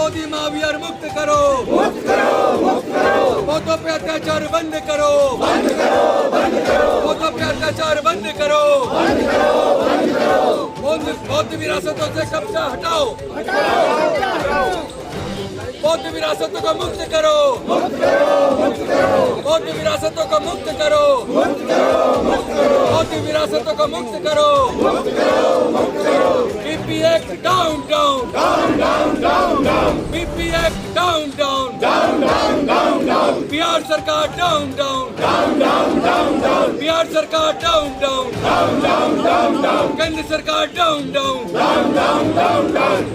मोदी महाविहार मुक्त करो, बौद्धों पे अत्याचार बंद करो, बौद्धों पे अत्याचार बंद करो, बौद्ध विरासतों से कब्जा हटाओ, बौद्ध विरासतों को मुक्त करो, बौद्ध विरासतों को मुक्त करो, बौद्ध विरासतों को मुक्त करो, BP act down down, BP act down down, Bihar सरकार डाउन डाउन, बिहार सरकार डाउन डाउन, केंद्र सरकार डाउन डाउन,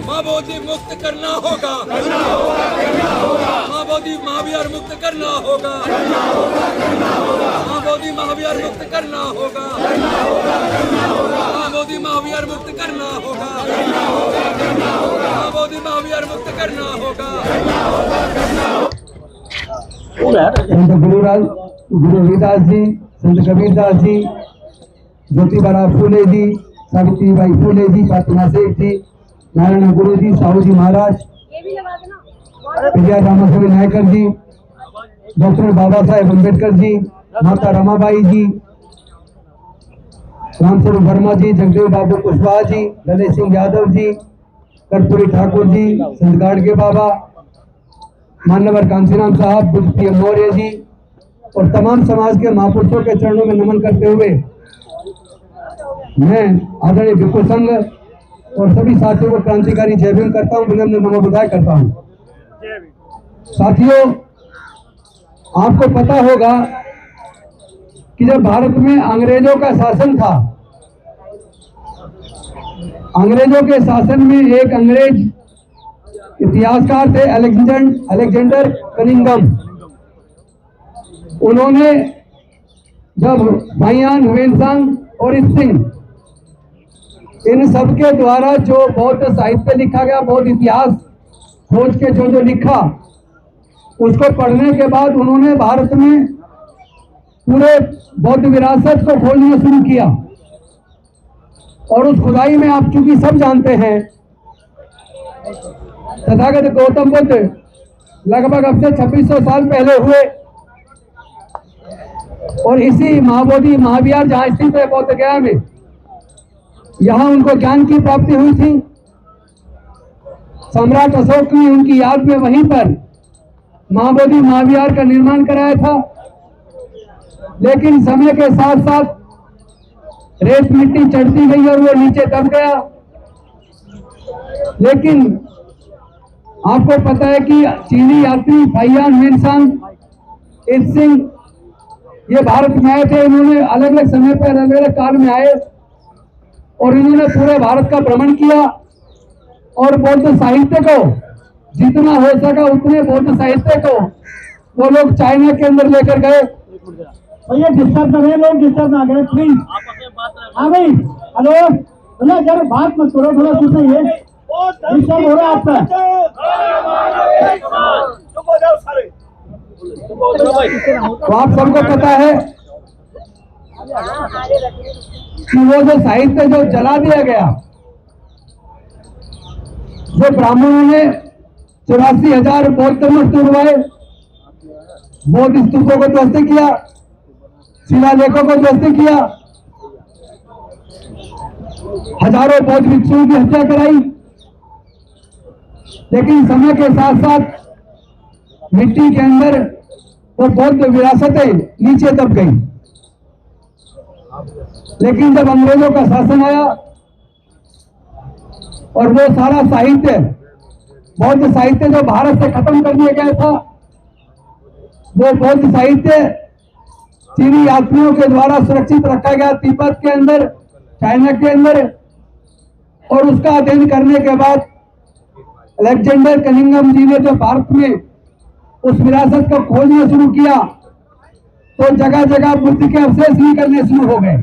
माँ बोधी मुक्त करना होगा, माँ बोधी महाविहार मुक्त करना होगा, माँ बोधी महाविहार मुक्त करना होगा, माँ बोधी महाविहार मुक्त करना होगा, माँ बोधी महाविहार मुक्त करना होगा। संत गुरु रविदास जी, संत कबीरदास जी, ज्योतिबा फूले जी, सावित्रीबाई फूले जी, फातिमा शेख जी, नारायण गुरु जी, साहू जी महाराज, विजय रामास्वामी नायकर जी, डॉक्टर बाबा साहेब अम्बेडकर जी, माता रमाबाई जी, रामस्वरूप वर्मा जी, जगदेव बाबू कुशवाहा जी, ललित सिंह यादव जी, कर्पूरी ठाकुर जी, संत गाड़गे बाबा, मान्यवर कांसीराम साहब, बुद्ध मौर्य जी और तमाम समाज के महापुरुषों के चरणों में नमन करते हुए मैं आदरणीय भिक्षु संघ और सभी साथियों को क्रांतिकारी जय भीम करता हूँ, विनम्र नमो बुधाय करता हूँ। साथियों, आपको पता होगा कि जब भारत में अंग्रेजों का शासन था, अंग्रेजों के शासन में एक अंग्रेज इतिहासकार थे अलेक्जेंडर कनिंघम। उन्होंने जब भाईयान, हुएनसांग और सिंह, इन सब के द्वारा जो बौद्ध साहित्य लिखा गया, बौद्ध इतिहास खोज के जो लिखा, उसको पढ़ने के बाद उन्होंने भारत में पूरे बौद्ध विरासत को खोजना शुरू किया। और उस खुदाई में आप चूंकि सब जानते हैं, तथागत गौतम बुद्ध लगभग अब से 2600 साल पहले हुए और इसी महाबोधि महाविहार जहां स्थित है बौद्ध गया में, यहां उनको ज्ञान की प्राप्ति हुई थी। सम्राट अशोक ने उनकी याद में वहीं पर महाबोधि महाविहार का निर्माण कराया था। लेकिन समय के साथ साथ रेत मिट्टी चढ़ती गई और वो नीचे दब गया। लेकिन आपको पता है कि चीनी यात्री भाईयान, हुएनसांग, सिंह ये भारत में आए थे। इन्होंने अलग अलग समय पर अलग अलग काल में आए और इन्होंने पूरे भारत का भ्रमण किया और बौद्ध साहित्य को जितना हो सका उतने बौद्ध साहित्य को वो लोग चाइना के अंदर लेकर गए। भैया डिस्टर्ब कर रहे हैं लोग, डिस्टर्ब ना करें प्लीज। हाँ भाई, हेलो, बोला यार बात मत करो, थोड़ा सुनिए, डिस्टर्ब हो रहा है आपका। तो आप सबको पता है कि वो जो साहित्य जो जला दिया गया, जो ब्राह्मणों ने 84,000 बौद्ध मठ तुड़वाए, बौद्ध स्तूपों को ध्वस्त किया, शिलालेखों को ध्वस्त किया, हजारों बौद्ध भिक्षुओं की हत्या कराई। लेकिन समय के साथ साथ मिट्टी के अंदर वो बौद्ध विरासतें नीचे दब गई। लेकिन जब अंग्रेजों का शासन आया और वो सारा साहित्य, बौद्ध साहित्य जो भारत से खत्म कर दिया गया था, वो बौद्ध साहित्य चीनी यात्रियों के द्वारा सुरक्षित रखा गया तिब्बत के अंदर, चाइना के अंदर। और उसका अध्ययन करने के बाद अलेक्जेंडर कनिंघम जी ने जो भारत में उस विरासत को खोजना शुरू किया, तो जगह जगह बुद्ध के अवशेष निकलने शुरू हो गए।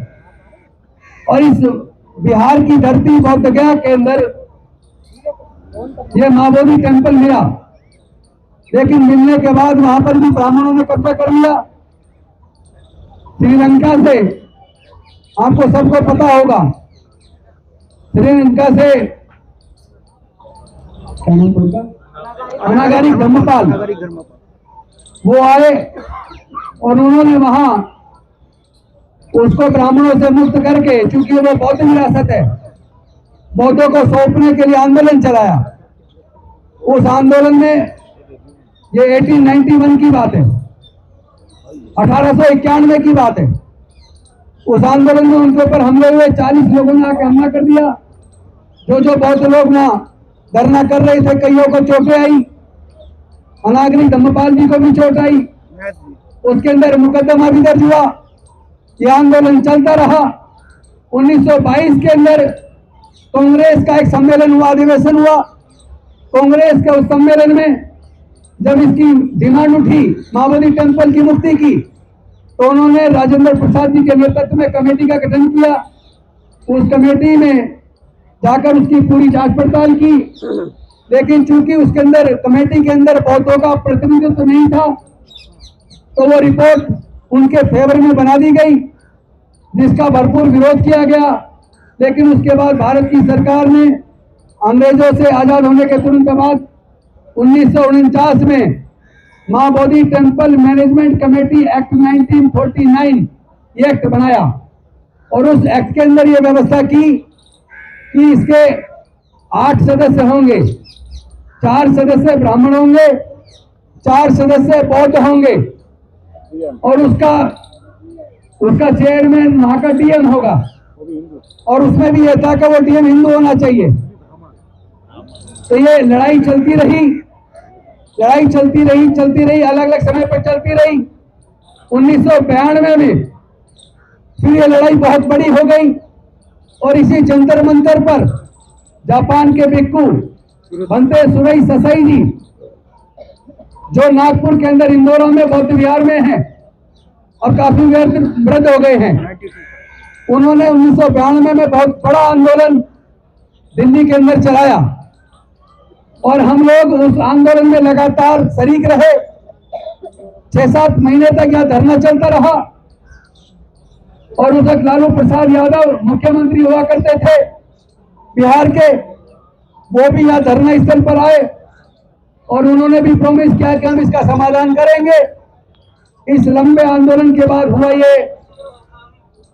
और इस बिहार की धरती बौद्ध गया के अंदर ये महाबोधि टेम्पल मिला। लेकिन मिलने के बाद वहां पर भी ब्राह्मणों ने कब्जा कर लिया। श्रीलंका से, आपको सबको पता होगा, श्रीलंका से क्या नाम पड़ता, अनागारी धर्मपाल, वो आए और उन्होंने वहां उसको ब्राह्मणों से मुक्त करके, चूंकि वो बौद्ध विरासत है, बौद्धों को सौंपने के लिए आंदोलन चलाया। उस आंदोलन में, ये 1891 की बात है, 1891 की बात है, उस आंदोलन में उनके ऊपर हमले हुए। 40 लोगों ने आके हमला कर दिया। जो बौद्ध लोग वहां धरना कर रहे थे, कईयों को चोटें आई, अनागरिक धम्मपाल जी को भी चोट आई। उसके अंदर मुकदमा भी दर्ज हुआ। यह आंदोलन चलता रहा। 1922 के अंदर कांग्रेस का एक सम्मेलन हुआ, अधिवेशन हुआ। कांग्रेस के उस सम्मेलन में जब इसकी डिमांड उठी मायावती टेम्पल की मुक्ति की, तो उन्होंने राजेंद्र प्रसाद जी के नेतृत्व में कमेटी का गठन किया। उस कमेटी में जाकर उसकी पूरी जांच पड़ताल की, लेकिन चूंकि उसके अंदर, कमेटी के अंदर बौद्धों का प्रतिनिधित्व नहीं था, तो वो रिपोर्ट उनके फेवर में बना दी गई, जिसका भरपूर विरोध किया गया। लेकिन उसके बाद भारत की सरकार ने अंग्रेजों से आजाद होने के तुरंत बाद 1949 में Mayawati temple management committee act 1949 ये एक्ट बनाया, और उस एक्ट के अंदर ये व्यवस्था की कि इसके 8 सदस्य होंगे, 4 सदस्य ब्राह्मण होंगे, 4 सदस्य बौद्ध होंगे, और उसका चेयरमैन वहां का डीएम होगा, और उसमें भी यह था कि वो डीएम हिंदू होना चाहिए। तो ये लड़ाई चलती रही, अलग अलग समय पर चलती रही। 1992 में फिर ये लड़ाई बहुत बड़ी हो गई, और इसी जंतर मंतर पर जापान के भिक्खु बनते सुरई ससाई जी, जो नागपुर के अंदर इंदौर में बौद्ध विहार में हैं और काफी वृद्ध हो गए हैं, उन्होंने 1992 में बहुत बड़ा आंदोलन दिल्ली के अंदर चलाया, और हम लोग उस आंदोलन में लगातार शरीक रहे। 6-7 महीने तक यह धरना चलता रहा, और उस वक्त लालू प्रसाद यादव मुख्यमंत्री हुआ करते थे बिहार के। वो भी यहाँ धरना स्थल पर आए, और उन्होंने भी प्रॉमिस किया कि हम इसका समाधान करेंगे। इस लंबे आंदोलन के बाद हुआ ये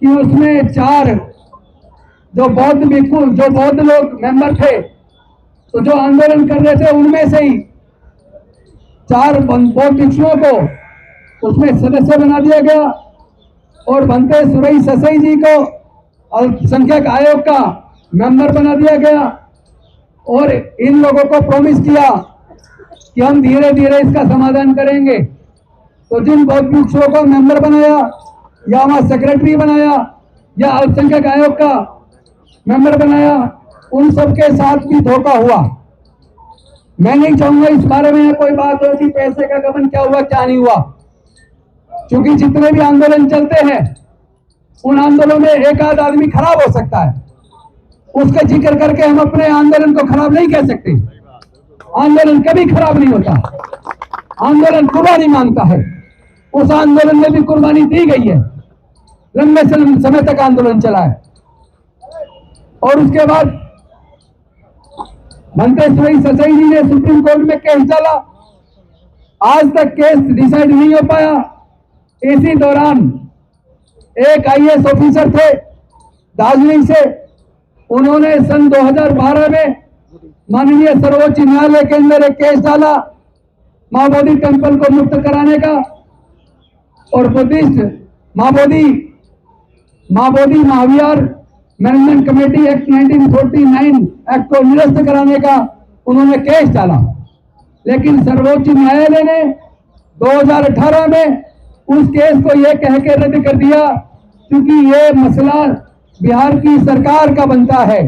कि उसमें 4 जो बौद्ध भिक्खु, जो बौद्ध लोग मेंबर थे, तो जो आंदोलन कर रहे थे, उनमें से ही 4 बौद्ध भिक्षुओं को उसमें सदस्य बना दिया गया, और बनते सुरई ससाई जी को अल्पसंख्यक आयोग का मेंबर बना दिया गया, और इन लोगों को प्रॉमिस किया कि हम धीरे धीरे इसका समाधान करेंगे। तो जिन बौद्ध भिक्षुओं को मेंबर बनाया, या वहां सेक्रेटरी बनाया, या अल्पसंख्यक आयोग का मेंबर बनाया, उन सबके साथ भी धोखा हुआ। मैं नहीं चाहूंगा इस बारे में कोई बात हो कि पैसे का गबन क्या हुआ क्या नहीं हुआ, क्योंकि जितने भी आंदोलन चलते हैं, उन आंदोलनों में एक आध आदमी खराब हो सकता है, उसका जिक्र करके हम अपने आंदोलन को खराब नहीं कह सकते। आंदोलन कभी खराब नहीं होता, आंदोलन कुर्बानी मांगता है। उस आंदोलन में भी कुर्बानी दी गई है, लंबे समय तक आंदोलन चला है। और उसके बाद बनते सुरई ससाई जी ने सुप्रीम कोर्ट में केस डाला, आज तक केस डिसाइड नहीं हो पाया। इसी दौरान एक आईएएस ऑफिसर थे दार्जिलिंग से, उन्होंने सन 2012 में माननीय सर्वोच्च न्यायालय के अंदर एक केस डाला मायावती टेम्पल को मुक्त कराने का, और बुद्धिस्ट मायावती महाविहार मैनेजमेंट कमेटी एक्ट 1949 एक्ट को निरस्त कराने का उन्होंने केस डाला। लेकिन सर्वोच्च न्यायालय ने 2018 में उस केस को यह कह के रद्द कर दिया, क्योंकि ये मसला बिहार की सरकार का बनता है,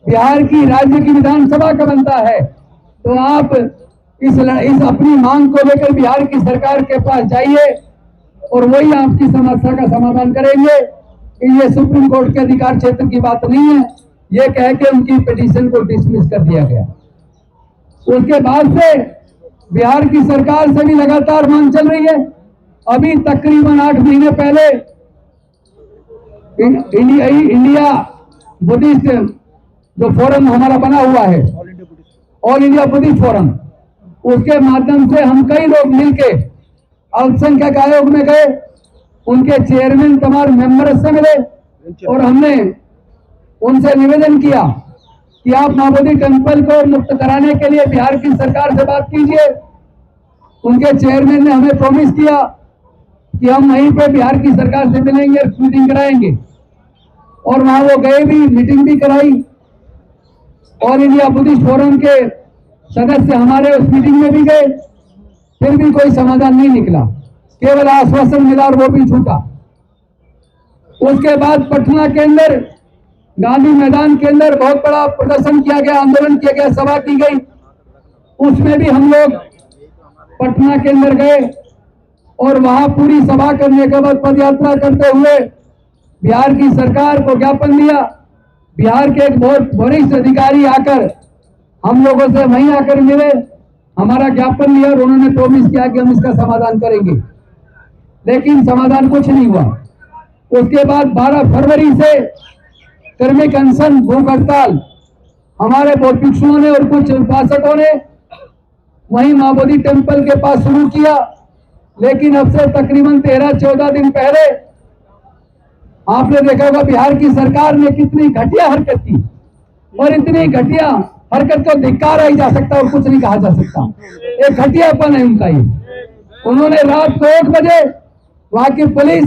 बिहार की राज्य की विधानसभा का बनता है। तो आप इस अपनी मांग को लेकर बिहार की सरकार के पास जाइए, और वही आपकी समस्या का समाधान करेंगे। ये सुप्रीम कोर्ट के अधिकार क्षेत्र की बात नहीं है, ये कह के उनकी पिटीशन को डिसमिस कर दिया गया। उसके बाद से बिहार की सरकार से भी लगातार मांग चल रही है। अभी तकरीबन 8 महीने पहले इंडिया बुद्धिस्ट जो फोरम हमारा बना हुआ है, ऑल इंडिया बुद्धिस्ट फोरम, उसके माध्यम से हम कई लोग मिलके अल्पसंख्यक आयोग में गए, उनके चेयरमैन तमाम मेंबर्स से मिले और हमने उनसे निवेदन किया कि आप माओवादी टेम्पल को मुक्त कराने के लिए बिहार की सरकार से बात कीजिए। उनके चेयरमैन ने हमें प्रॉमिस किया कि हम वहीं पे बिहार की सरकार से मिलेंगे, मीटिंग कराएंगे, और वहां वो गए भी, मीटिंग भी कराई। ऑल इंडिया बुद्धिस्ट फोरम के सदस्य हमारे उस मीटिंग में भी गए, फिर भी कोई समाधान नहीं निकला, केवल आश्वासन मिला और वो भी झूठा। उसके बाद पटना के अंदर गांधी मैदान के अंदर बहुत बड़ा प्रदर्शन किया गया, आंदोलन किया गया, सभा की गई। उसमें भी हम लोग पटना के अंदर गए और वहां पूरी सभा करने के बाद पदयात्रा करते हुए बिहार की सरकार को ज्ञापन दिया। बिहार के एक बहुत वरिष्ठ अधिकारी आकर हम लोगों से वहीं आकर मिले, हमारा ज्ञापन लिया और उन्होंने प्रॉमिस किया कि हम इसका समाधान करेंगे, लेकिन समाधान कुछ नहीं हुआ। उसके बाद 12 फरवरी से कर्मिक अनशन, भूख हड़ताल हमारे बौद्ध भिक्षुओं ने और कुछ उपासकों ने वहीं माओवादी टेम्पल के पास शुरू किया, लेकिन अब से तकरीबन 13-14 दिन पहले आपने देखा होगा बिहार की सरकार ने कितनी घटिया हरकत की, और इतनी घटिया हरकत को धिक्कारा ही जा सकता और कुछ नहीं कहा जा सकता। एक घटियापन है उनका ये। उन्होंने रात को 1 बजे वहां की पुलिस,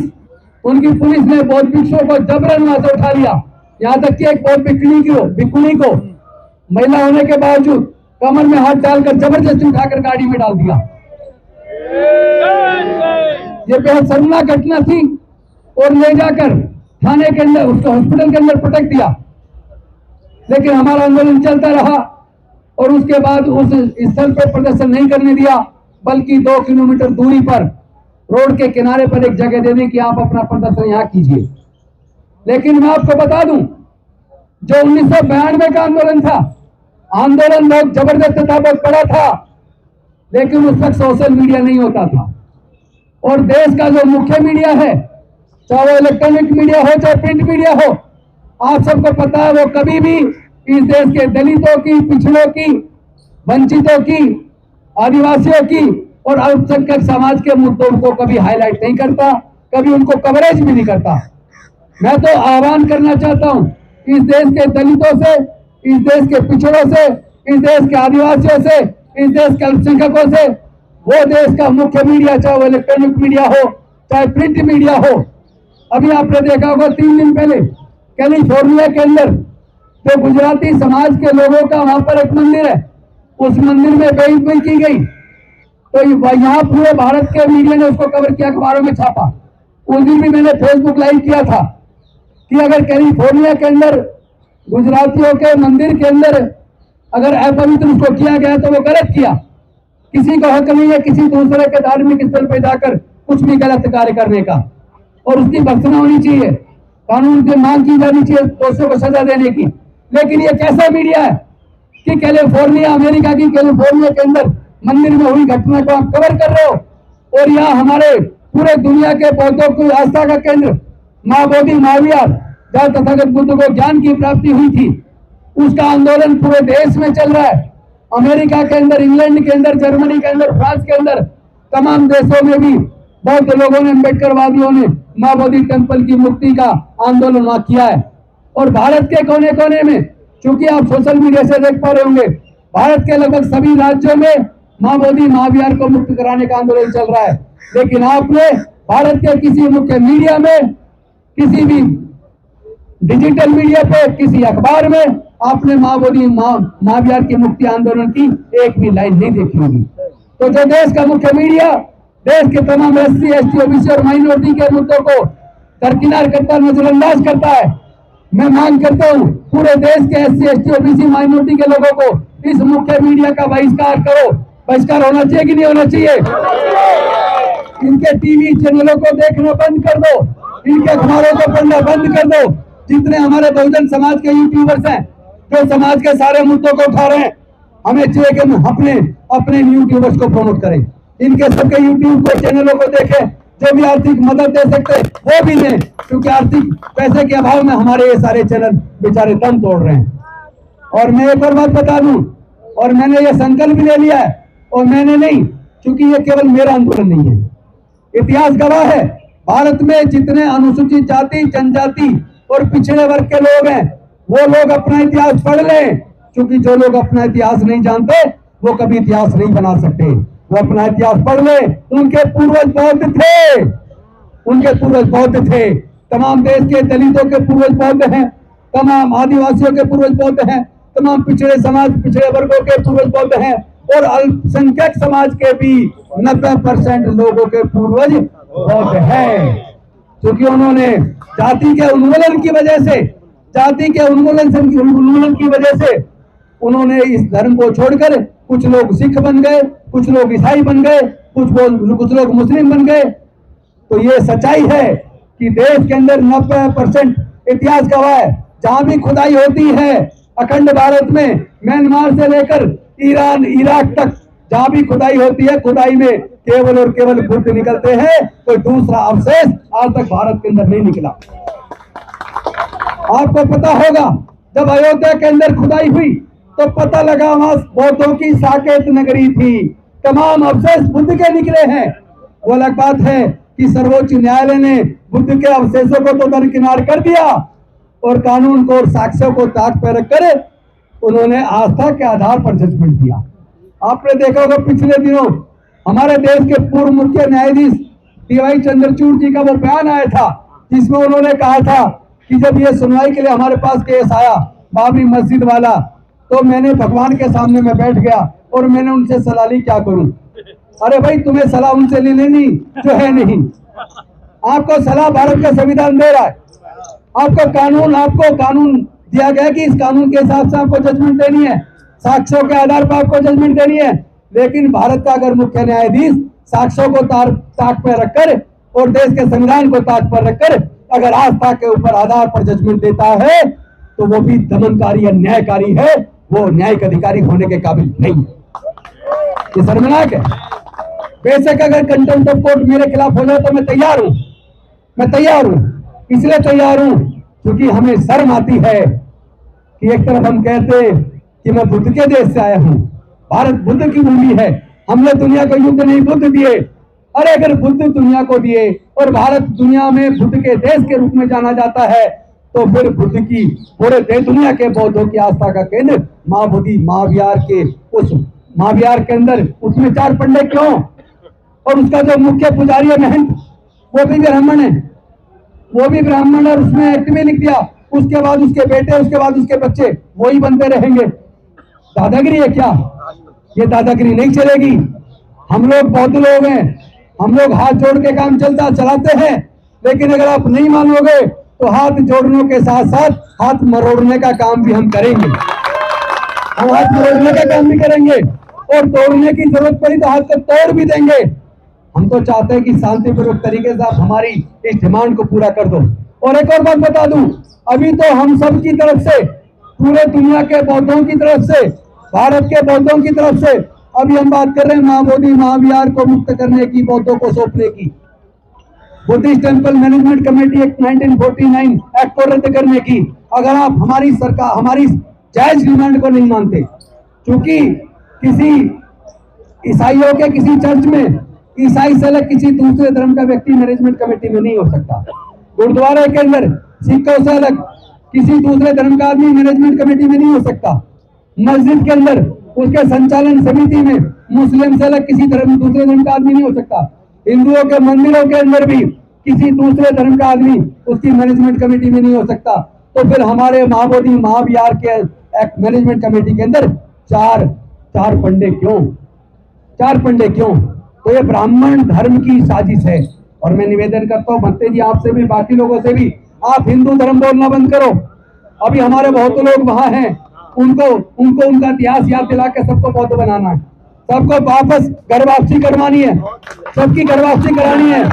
उनकी पुलिस ने बौद्ध भिक्षुओं को जबरन वहां से उठा लिया, यहाँ तक कि एक बौद्ध भिक्षुणी को महिला होने के बावजूद कमर में हाथ डालकर जबरदस्ती उठाकर गाड़ी में डाल दिया। ये बेहद शर्मनाक घटना थी, और ले जाकर थाने के अंदर, उसको हॉस्पिटल के अंदर पटक दिया। लेकिन हमारा आंदोलन चलता रहा और उसके बाद उस स्थल पर प्रदर्शन नहीं करने दिया, बल्कि 2 किलोमीटर दूरी पर रोड के किनारे पर एक जगह दे दी कि आप अपना प्रदर्शन यहाँ कीजिए। लेकिन मैं आपको बता दूं, जो 1992 का आंदोलन था, आंदोलन बहुत जबरदस्त था, बहुत बड़ा था, लेकिन उस वक्त सोशल मीडिया नहीं होता था। और देश का जो मुख्य मीडिया है, चाहे वो इलेक्ट्रॉनिक मीडिया हो चाहे प्रिंट मीडिया हो, आप सबको पता है वो कभी भी इस देश के दलितों की, पिछड़ों की, वंचितों की, आदिवासियों की और अल्पसंख्यक समाज के मुद्दों को कभी हाईलाइट नहीं करता, कभी उनको कवरेज भी नहीं करता। मैं तो आह्वान करना चाहता हूं इस देश के दलितों से, इस देश के पिछड़ों से, इस देश के आदिवासियों से, इस देश के अल्पसंख्यकों से, वो देश का मुख्य मीडिया, चाहे वो इलेक्ट्रॉनिक मीडिया हो चाहे प्रिंट मीडिया हो। अभी आपने देखा होगा 3 दिन पहले कैलिफोर्निया के अंदर जो गुजराती समाज के लोगों का वहां पर एक मंदिर है, उस मंदिर में बेइज्जती की गई, तो यहाँ पूरे भारत के मीडिया ने उसको कवर किया, अखबारों में छापा। उस दिन भी मैंने फेसबुक लाइव किया था कि अगर कैलिफोर्निया के अंदर गुजरातियों के मंदिर के अंदर अगर अपवित्र उसको किया गया तो वो गलत किया। किसी को हक नहीं है किसी दूसरे के धार्मिक स्थल पर जाकर कुछ भी गलत कार्य करने का, और उसकी भर्त्सना होनी चाहिए, कानून से मांग की जानी चाहिए दोषियों को सजा देने की। लेकिन ये कैसा मीडिया है कि कैलिफोर्निया, अमेरिका की कैलिफोर्निया के अंदर मंदिर में हुई घटना को आप कवर कर रहे हो, और यहाँ हमारे पूरे दुनिया के बौद्धों की आस्था का केंद्र माँ बोधि महावीर, जहाँ तथागत बुद्ध को ज्ञान की प्राप्ति हुई थी, उसका आंदोलन पूरे देश में चल रहा है। अमेरिका के अंदर, इंग्लैंड के अंदर, जर्मनी के अंदर, फ्रांस के अंदर, तमाम देशों में भी बौद्ध लोगों ने, अम्बेडकरवादियों ने माँ बोधि टेम्पल की मुक्ति का आंदोलन वहां किया है। और भारत के कोने कोने में, चूंकि आप सोशल मीडिया से देख पा रहे होंगे, भारत के लगभग सभी राज्यों में माँ बोधि महावीर को मुक्त कराने का आंदोलन चल रहा है। लेकिन आपने भारत के किसी मुख्य मीडिया में, किसी भी डिजिटल मीडिया पे, किसी अखबार में आपने माँ बोधि महावीर की मुक्ति आंदोलन की एक भी लाइन नहीं देखी होगी। तो जो देश का मुख्य मीडिया देश के तमाम SC, ST, OBC और माइनॉरिटी के मुद्दों को दरकिनार करता, नजरअंदाज करता है, मैं मांग करता हूँ पूरे देश के SC, ST, OBC माइनॉरिटी के लोगों को इस मुख्य मीडिया का बहिष्कार करो। बहिष्कार होना चाहिए कि नहीं होना चाहिए? इनके टीवी चैनलों को देखना बंद कर दो, इनके अखबारों को पढ़ना बंद कर दो। जितने हमारे बहुजन समाज के यूट्यूबर्स हैं जो समाज के सारे मुद्दों को उठा रहे हैं, हमें चाहिए कि हम अपने यूट्यूबर्स को प्रमोट करें, इनके सबके यूट्यूब को, चैनलों को देखें, जो भी आर्थिक मदद दे सकते वो भी दें, क्योंकि आर्थिक पैसे के अभाव में हमारे ये सारे चैनल बेचारे दम तोड़ रहे हैं। और मैं एक और बात बता दूं, और मैंने ये संकल्प भी ले लिया है और मैंने नहीं, क्योंकि ये केवल मेरा आंदोलन नहीं है, इतिहास गवाह है। भारत में जितने अनुसूचित जाति, जनजाति और पिछड़े वर्ग के लोग हैं, वो लोग अपना इतिहास पढ़ लें, क्योंकि जो लोग अपना इतिहास नहीं जानते वो कभी इतिहास नहीं बना सकते। वो अपना इतिहास पढ़ ले। उनके पूर्वज बौद्ध थे, उनके पूर्वज बौद्ध थे। तमाम देश के दलितों के पूर्वज बौद्ध हैं, तमाम आदिवासियों के पूर्वज बौद्ध हैं, तमाम पिछड़े समाज, पिछड़े वर्गों के पूर्वज बौद्ध हैं, और अल्पसंख्यक समाज के भी 90% लोगों के पूर्वज बौद्ध हैं। क्योंकि उन्होंने जाति के उन्मूलन की वजह से, जाति के उन्मूलन की वजह से उन्होंने इस धर्म को छोड़कर कुछ लोग सिख बन गए, कुछ लोग ईसाई बन गए, कुछ लोग मुस्लिम बन गए। तो ये सच्चाई है कि देश के अंदर 90% इतिहास गवाह है। जहां भी खुदाई होती है अखंड भारत में, म्यांमार से लेकर ईरान, इराक तक, जहां भी खुदाई होती है, खुदाई में केवल और केवल बुद्ध निकलते हैं। कोई दूसरा अवशेष आज तक भारत के अंदर नहीं निकला। आपको पता होगा जब अयोध्या के अंदर खुदाई हुई तो पता लगा वहां बौद्धों की साकेत नगरी थी, तमाम अवशेष बुद्ध के निकले हैं। वो अलग बात है कि सर्वोच्च न्यायालय ने बुद्ध के अवशेषों को तो दरकिनार कर दिया और कानून को और साक्ष्यों को ताक पर रखकर उन्होंने आस्था के आधार पर जजमेंट दिया। आपने देखा होगा पिछले दिनों हमारे देश के पूर्व मुख्य न्यायाधीश डी.वाई. चंद्रचूड़ जी का वो बयान आया था, जिसमें उन्होंने कहा था कि जब ये सुनवाई के लिए हमारे पास केस आया बाबरी मस्जिद वाला, तो मैंने भगवान के सामने में बैठ गया और मैंने उनसे सलाह ली, क्या करूं। अरे भाई, तुम्हें सलाह उनसे ले लेनी जो है नहीं। आपको सलाह भारत का संविधान दे रहा है, आपको कानून दिया गया कि इस कानून के हिसाब से आपको जजमेंट देनी है, साक्ष्यों के आधार पर आपको जजमेंट देनी है। लेकिन भारत का अगर मुख्य न्यायाधीश साक्ष्यों को ताक पर रखकर और देश के संविधान को ताक पर रखकर अगर आस्था के ऊपर आधार पर जजमेंट देता है तो वो भी दमनकारी या न्यायकारी है, वो न्यायिक अधिकारी होने के काबिल नहीं है। ये शर्मनाक है। बेशक अगर कंटेम्प्ट ऑफ कोर्ट मेरे खिलाफ हो जाए तो मैं तैयार हूं, इसलिए तैयार हूं क्योंकि हमें शर्म आती है कि एक तरफ हम कहते कि मैं बुद्ध के देश से आया हूं, भारत बुद्ध की भूमि है, हमने दुनिया को युद्ध नहीं बुद्ध दिए। अरे अगर बुद्ध दुनिया को दिए और भारत दुनिया में बुद्ध के देश के रूप में जाना जाता है, तो फिर बुद्ध की पूरे दुनिया के बौद्धों की आस्था का केंद्र महाबोधि महाविहार के उस महाविहार के अंदर उसमें 4 पंडे क्यों, और उसका जो मुख्य पुजारी है महंत वो भी ब्राह्मण है, और उसमें एक्ट में लिख दिया, उसके बाद उसके बेटे, उसके बाद उसके बच्चे वही बनते रहेंगे। दादागिरी है क्या? ये दादागिरी नहीं चलेगी। हम लोग बौद्ध लोग हैं, हम लोग हाथ जोड़ के काम चलाते हैं, लेकिन अगर आप नहीं मानोगे तो हाथ जोड़ने के साथ साथ हाथ मरोड़ने का काम भी हम करेंगे। हम हाथ मरोड़ने का काम भी करेंगे और तोड़ने की जरूरत पड़ी तो हाथ को तोड़ भी देंगे। हम तो चाहते हैं कि शांतिपूर्वक तरीके से आप हमारी इस डिमांड को पूरा कर दो। और एक और बात बता दूं, अभी तो हम सब की तरफ से, पूरे दुनिया के बौद्धों की तरफ से, भारत के बौद्धों की तरफ से अभी हम बात कर रहे हैं महाबोधि महाविहार को मुक्त करने की, बौद्धों को सौंपने की, Buddhist temple management committee act 1949 act को रद्द करने की। अगर आप हमारी सरकार, हमारी जायज डिमांड को नहीं मानते, क्योंकि किसी ईसाइयों के किसी चर्च में ईसाई से अलग किसी दूसरे धर्म का व्यक्ति मैनेजमेंट कमेटी में नहीं हो सकता। गुरुद्वारे के अंदर सिखों से अलग किसी दूसरे धर्म का आदमी मैनेजमेंट कमेटी में नहीं हो सकता। मस्जिद के अंदर उसके संचालन समिति में मुस्लिम से अलग किसी दूसरे धर्म का आदमी नहीं हो सकता। हिंदुओं के मंदिरों के अंदर भी किसी दूसरे धर्म का आदमी उसकी मैनेजमेंट कमेटी में नहीं हो सकता। तो फिर हमारे महाबोधि महाविहार के एक्ट मैनेजमेंट कमेटी के अंदर चार पंडे क्यों? 4 पंडे क्यों? तो ये ब्राह्मण धर्म की साजिश है। और मैं निवेदन करता हूँ भंते जी, आपसे भी, बाकी लोगों से भी, आप हिंदू धर्म बोलना बंद करो। अभी हमारे बहुत लोग वहां हैं, उनको उनका इतिहास याद दिला के सबको बौद्ध बनाना है, सबको वापस घर वापसी करवानी है, सबकी घर वापसी करानी है।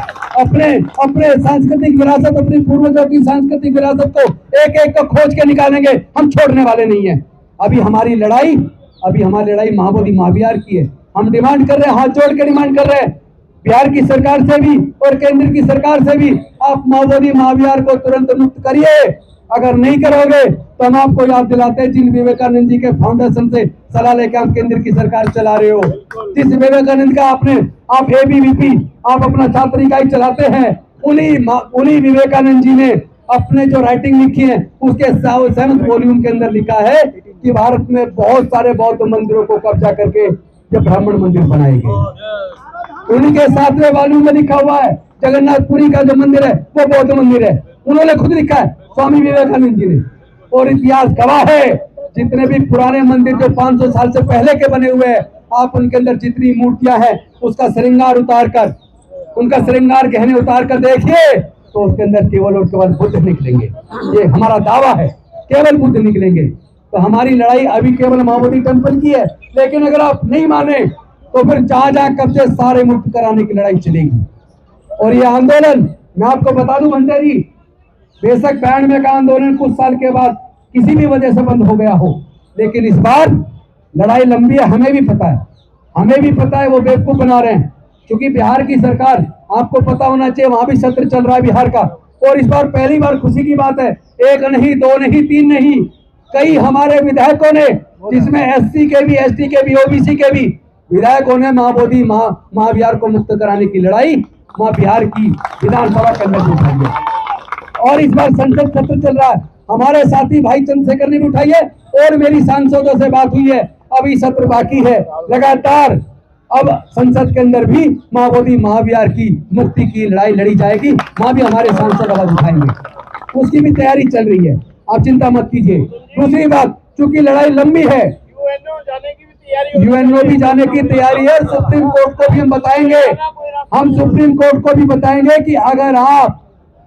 अपने सांस्कृतिक विरासत, अपनी पूर्वजों की सांस्कृतिक विरासत को एक एक को खोज के निकालेंगे, हम छोड़ने वाले नहीं है। अभी हमारी लड़ाई महाबोधि महाविहार की है। हम डिमांड कर रहे हैं, हाथ जोड़ के डिमांड कर रहे हैं बिहार की सरकार से भी और केंद्र की सरकार से भी, आप महाबोधि महाविहार को तुरंत मुक्त करिए अगर नहीं करोगे तो हम आपको याद दिलाते हैं जिन विवेकानंद जी के फाउंडेशन से सलाह लेके आप केंद्र की सरकार चला रहे हो, जिस विवेकानंद का आप एबीवीपी आप अपना छात्र इकाई चलाते हैं, उन्हीं विवेकानंद जी ने अपने जो राइटिंग लिखी है उसके 7वें वॉल्यूम के अंदर लिखा है कि भारत में बहुत सारे बौद्ध मंदिरों को कब्जा करके ये ब्राह्मण मंदिर बनाए गए। उन्हीं के 7वें वॉल्यूम में लिखा हुआ है जगन्नाथपुरी का जो मंदिर है वो बौद्ध मंदिर है, उन्होंने खुद लिखा है स्वामी विवेकानंद जी ने। और इतिहास गवाह है, जितने भी पुराने मंदिर जो 500 साल से पहले के बने हुए हैं, आप उनके अंदर जितनी मूर्तियां हैं उसका श्रृंगार उतार कर, उनका श्रृंगार गहने उतार कर देखिए तो उसके अंदर केवल और केवल बुद्ध निकलेंगे। ये हमारा दावा है, केवल बुद्ध निकलेंगे। तो हमारी लड़ाई अभी केवल माओवादी टेम्पल की है, लेकिन अगर आप नहीं माने तो फिर जहां जहां कब्जे सारे मुक्त कराने की लड़ाई चलेगी। और ये आंदोलन मैं आपको बता दूं भंटे जी, बेशक 92 का आंदोलन कुछ साल के बाद किसी भी वजह से बंद हो गया हो, लेकिन इस बार लड़ाई लंबी है, हमें भी पता है वो बेवकूफ बना रहे हैं। क्योंकि बिहार की सरकार, आपको पता होना चाहिए, वहां भी सत्र चल रहा है बिहार का, और इस बार पहली बार खुशी की बात है, 1 नहीं 2 नहीं 3 नहीं, कई हमारे विधायकों ने, जिसमें एससी के भी, एसटी के भी, ओबीसी के भी विधायकों ने माओवादी महाविहार को मुक्त कराने की लड़ाई वहां बिहार की विधानसभा के अंदर उठाई है। और इस बार संसद सत्र चल रहा है, हमारे साथी भाई चंद्रशेखर ने भी उठाई है और मेरी सांसदों से बात हुई है, अभी सत्र बाकी है लगातार। अब संसद के अंदर भी माओवादी महाविहार की मुक्ति की लड़ाई लड़ी जाएगी, वहां भी हमारे सांसद आवाज उठाएंगे, उसकी भी तैयारी चल रही है, आप चिंता मत कीजिए। दूसरी बात, चूंकि लड़ाई लंबी है, यूएनओ भी जाने की तैयारी है, सुप्रीम कोर्ट को भी हम बताएंगे, हम सुप्रीम कोर्ट को भी बताएंगे कि अगर आप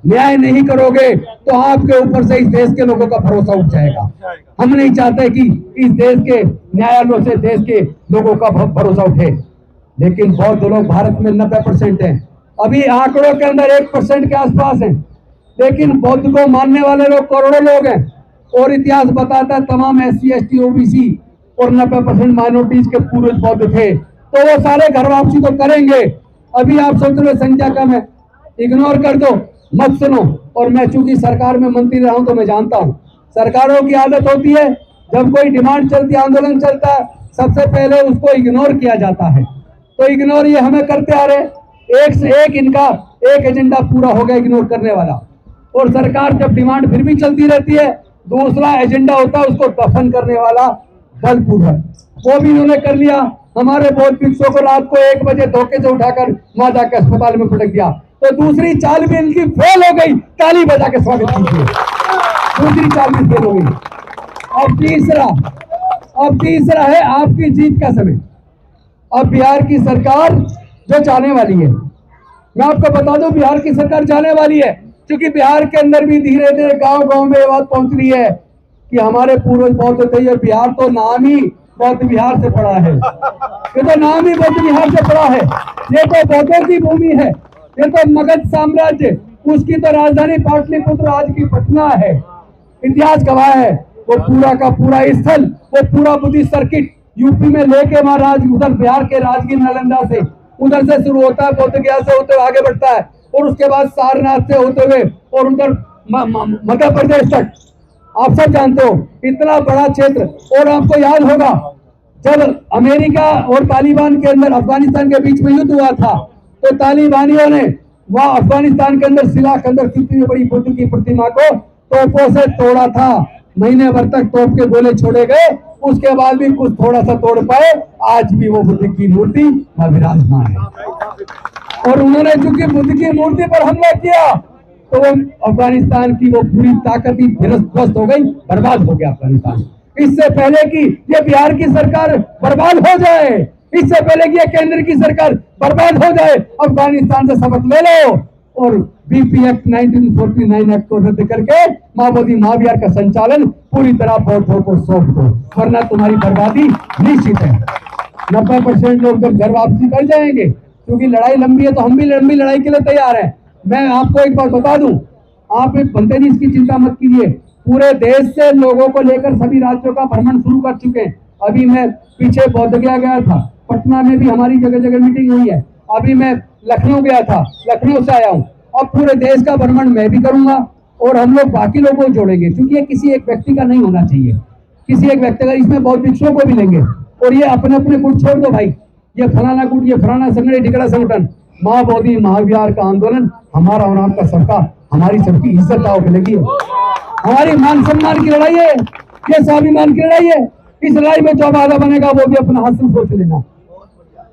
न्याय नहीं करोगे तो आपके ऊपर से इस देश के लोगों का भरोसा उठ जाएगा। हम नहीं चाहते कि इस देश के न्यायालयों से देश के लोगों का भरोसा उठे, लेकिन बहुत लोग भारत में 90% हैं, अभी आंकड़ों के अंदर 1% के आसपास हैं, लेकिन बौद्ध को मानने वाले लोग करोड़ों लोग हैं। और इतिहास बताता है तमाम SC ST OBC और 90% माइनॉरिटीज के पूर्वज बौद्ध थे, तो वो सारे घर वापसी तो करेंगे। अभी आप सोच रहे संख्या कम है, इग्नोर कर दो, मत सुनो। और मैं चूंकि सरकार में मंत्री रहा हूं तो मैं जानता हूं सरकारों की आदत होती है, जब कोई डिमांड चलती है, आंदोलन चलता है, सबसे पहले उसको इग्नोर किया जाता है। तो इग्नोर ये हमें करते आ रहे, एक से एक इनका एक एजेंडा पूरा हो गया इग्नोर करने वाला। और सरकार जब डिमांड फिर भी चलती रहती है, दूसरा एजेंडा होता है उसको दफन करने वाला बलपूर्वक, वो भी उन्होंने कर लिया। हमारे बौद्ध भिक्षुओं को रात को 1 बजे धोखे से उठाकर वहां जाकर अस्पताल में पटक दिया, तो दूसरी चाल भी इनकी फेल हो गई, ताली बजा के स्वागत कीजिए, दूसरी चाल भी फेल हो गई। अब तीसरा है आपकी जीत का समय। अब बिहार की सरकार जो जाने वाली है, मैं आपको बता दूं बिहार की सरकार जाने वाली है, क्योंकि बिहार के अंदर भी धीरे धीरे गांव-गांव में ये बात पहुंच रही है कि हमारे पूर्वज बौद्ध थे, ये बिहार तो नाम ही बौद्ध बिहार से पड़ा है, ये तो नाम ही बौद्ध बिहार से पड़ा है, ये तो बौद्धों की भूमि है, ये तो मगध साम्राज्य, उसकी तो राजधानी पाटलिपुत्र आज की पटना है। इतिहास गवाह है, वो पूरा का पूरा स्थल, वो पूरा बुद्धिस्ट सर्किट यूपी में लेके वहां उधर बिहार के राजगीर नालंदा से उधर से शुरू होता है, बोध गया से होते हुए आगे बढ़ता है, और उसके बाद सारनाथ से होते हुए और उधर मध्य प्रदेश तक, आप सब जानते हो इतना बड़ा क्षेत्र। और आपको याद होगा जब अमेरिका और तालिबान के अंदर अफगानिस्तान के बीच में युद्ध हुआ था, तो तालिबानियों ने वहां अफगानिस्तान के अंदर सिला के अंदर कितनी बड़ी बुद्ध की प्रतिमा को तोपों से तोड़ा था, महीने भर तक तोप के गोले छोड़े गए, उसके बाद भी कुछ थोड़ा सा तोड़ पाए, आज भी वो बुद्ध की मूर्ति वहां विराजमान है। और उन्होंने चूंकि बुद्ध की मूर्ति पर हमला किया तो वो अफगानिस्तान की वो पूरी ताकत ही ध्वस्त हो गई, बर्बाद हो गया अफगानिस्तान। इससे पहले कि ये बिहार की सरकार बर्बाद हो जाए, इससे पहले कि ये केंद्र की सरकार बर्बाद हो जाए, अफगानिस्तान से सबक ले लो और BP एक्ट 1949 एक्ट को रद्द करके माओवादी महाविहार का संचालन पूरी तरह बौद्धों को सौंप दो, वरना तुम्हारी बर्बादी निश्चित है। 90% लोग जब घर वापसी कर जाएंगे, क्योंकि लड़ाई लंबी है तो हम भी लंबी लड़ाई के लिए तैयार हैं। मैं आपको एक बात बता दूं, आप बनते जी इसकी चिंता मत कीजिए, पूरे देश से लोगों को लेकर सभी राज्यों का भ्रमण शुरू कर चुके हैं। अभी मैं पीछे बोध गया था, पटना में भी हमारी जगह जगह मीटिंग हुई है, अभी मैं लखनऊ गया था, लखनऊ से आया हूँ। अब पूरे देश का भ्रमण मैं भी करूंगा और हम लोग बाकी लोगों को जोड़ेंगे, क्योंकि ये किसी एक व्यक्ति का नहीं होना चाहिए, किसी एक व्यक्ति का। इसमें बहुत विषयों को भी लेंगे और ये अपने अपने गुट छोड़ दो भाई, ये फलाना गुट, ये फलाना संगठन, ढिकड़ा संगठन। माँ बोधी महाविहार का आंदोलन हमारा और आपका सबका, हमारी सबकी इज्जत दाव पे लगी है, हमारी मान सम्मान की लड़ाई है, ये स्वाभिमान की लड़ाई है। इस लड़ाई में जो वादा बनेगा वो भी अपना हाथ से सोच लेना,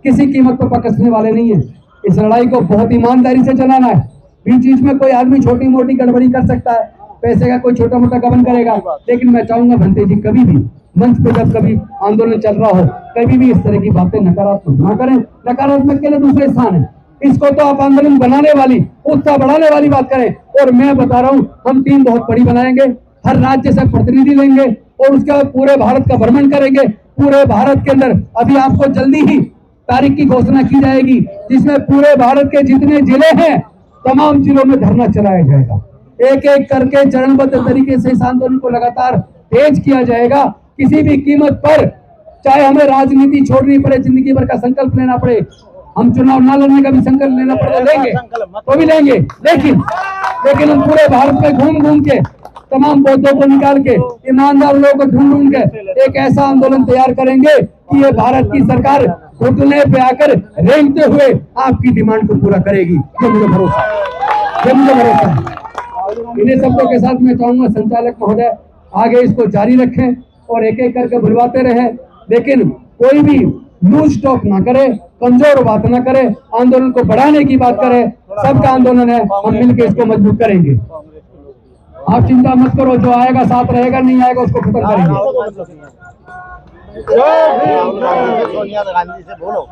किसी कीमत पर पकड़ने वाले नहीं है। इस लड़ाई को बहुत ईमानदारी से चलाना है। बीच बीच में कोई आदमी छोटी मोटी गड़बड़ी कर सकता है, पैसे का कोई छोटा मोटा गबन करेगा, लेकिन मैं चाहूंगा भंते जी कभी भी मंच पे जब कभी आंदोलन चल रहा हो, कभी भी इस तरह की बातें नकारात्मक ना करें। नकारात्मक के लिए दूसरे स्थान है, इसको तो आप आंदोलन बनाने वाली, उत्साह बढ़ाने वाली बात करें। और मैं बता रहा हूँ, हम टीम बहुत बड़ी बनाएंगे, हर राज्य से प्रतिनिधि लेंगे और उसके बाद पूरे भारत का भ्रमण करेंगे। पूरे भारत के अंदर अभी आपको जल्दी ही तारीख की घोषणा की जाएगी, जिसमें पूरे भारत के जितने जिले हैं तमाम जिलों में धरना चलाया जाएगा। एक एक करके चरणबद्ध तरीके से इस आंदोलन को लगातार तेज किया जाएगा। किसी भी कीमत पर, चाहे हमें राजनीति छोड़नी पड़े, जिंदगी भर का संकल्प लेना पड़े, हम चुनाव ना लड़ने का भी संकल्प लेना पड़े तो लेंगे, तो भी लेंगे। लेकिन हम पूरे भारत में घूम घूम के तमाम बौद्धों को निकाल के, ईमानदार लोगों को ढूंढ ढूंढ के एक ऐसा आंदोलन तैयार करेंगे कि ये भारत की सरकार घुटने पे आकर रेंगते हुए आपकी डिमांड को पूरा करेगी। ये मुझे भरोसा है, ये मुझे भरोसा है। इन्हीं शब्दों के साथ मैं चाहूंगा संचालक महोदय आगे इसको जारी रखें और एक एक करके बुलवाते रहे, लेकिन कोई भी लूज टॉक ना करे, कमजोर बात ना करे, आंदोलन को बढ़ाने की बात करे। सबका आंदोलन है, हम मिलकर इसको मजबूत करेंगे। आप चिंता मत करो, जो आएगा साथ रहेगा, नहीं आएगा उसको खत्म करेंगे। सोनिया गांधी से बोलो।